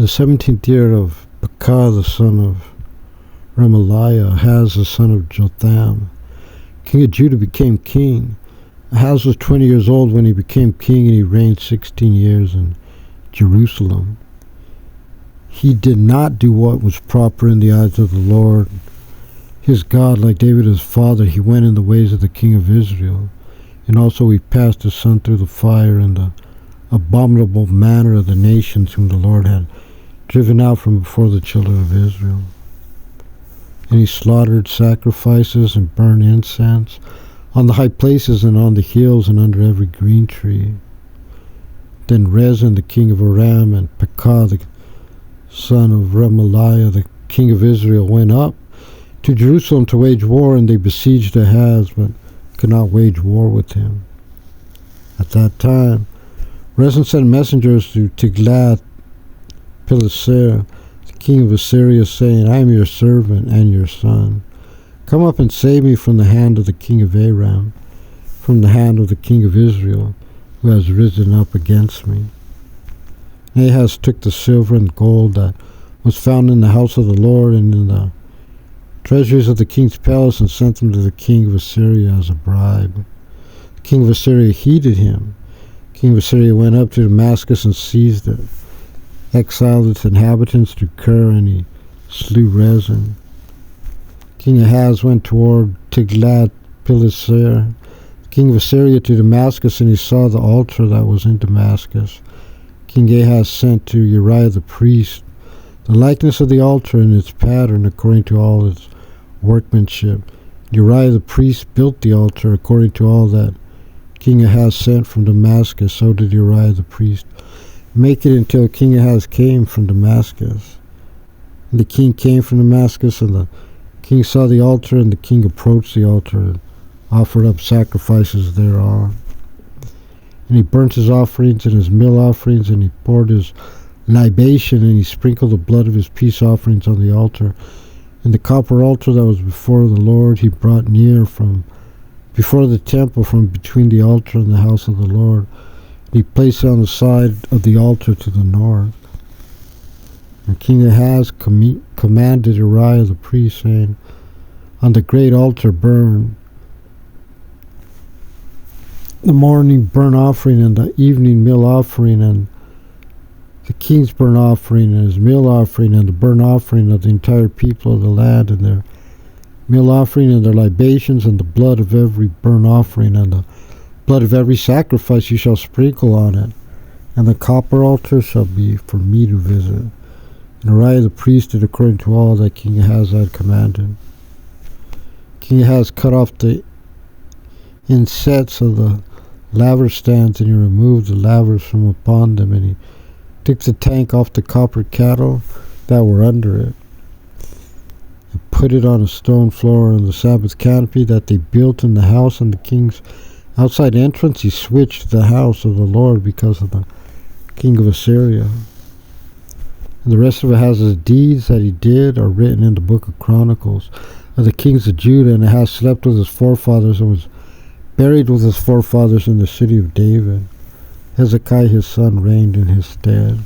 In the 17th year of Pekah, the son of Remaliah, Ahaz, the son of Jotham, king of Judah, became king. Ahaz was 20 years old when he became king, and he reigned 16 years in Jerusalem. He did not do what was proper in the eyes of the Lord his God, like David his father. He went in the ways of the king of Israel, and also he passed his son through the fire in the abominable manner of the nations whom the Lord had driven out from before the children of Israel. And he slaughtered sacrifices and burned incense on the high places and on the hills and under every green tree. Then Rezin, the king of Aram, and Pekah, the son of Remaliah, the king of Israel, went up to Jerusalem to wage war, and they besieged Ahaz, but could not wage war with him. At that time, Rezin sent messengers to Tiglath-Pileser, the king of Assyria, saying, I am your servant and your son. Come up and save me from the hand of the king of Aram, from the hand of the king of Israel, who has risen up against me. Ahaz took the silver and gold that was found in the house of the Lord and in the treasuries of the king's palace, and sent them to the king of Assyria as a bribe. The king of Assyria heeded him. The king of Assyria went up to Damascus and seized it, exiled its inhabitants to Kir, and he slew Rezin. King Ahaz went toward Tiglath-Pileser, king of Assyria, to Damascus, and he saw the altar that was in Damascus. King Ahaz sent to Uriah the priest the likeness of the altar and its pattern according to all its workmanship. Uriah the priest built the altar according to all that King Ahaz sent from Damascus. So did Uriah the priest make it until King Ahaz came from Damascus. And the king came from Damascus, and the king saw the altar, and the king approached the altar and offered up sacrifices thereon. And he burnt his offerings and his meal offerings, and he poured his libation, and he sprinkled the blood of his peace offerings on the altar. And the copper altar that was before the Lord he brought near from before the temple, from between the altar and the house of the Lord. And he placed it on the side of the altar to the north. And King Ahaz commanded Uriah the priest, saying, on the great altar burn the morning burnt offering and the evening meal offering, and the king's burnt offering and his meal offering, and the burnt offering of the entire people of the land, and their meal offering and their libations, and the blood of every burnt offering and the blood of every sacrifice you shall sprinkle on it. And the copper altar shall be for me to visit. And Uriah the priest did according to all that King Ahaz had commanded. King Ahaz cut off the insets of the laver stands, and he removed the lavers from upon them, and he took the tank off the copper cattle that were under it, and put it on a stone floor in the Sabbath canopy that they built in the house and the king's outside entrance. He switched the house of the Lord because of the king of Assyria. And the rest of Ahaz's deeds that he did are written in the book of Chronicles of the kings of Judah. And Ahaz slept with his forefathers and was buried with his forefathers in the city of David. Hezekiah his son reigned in his stead.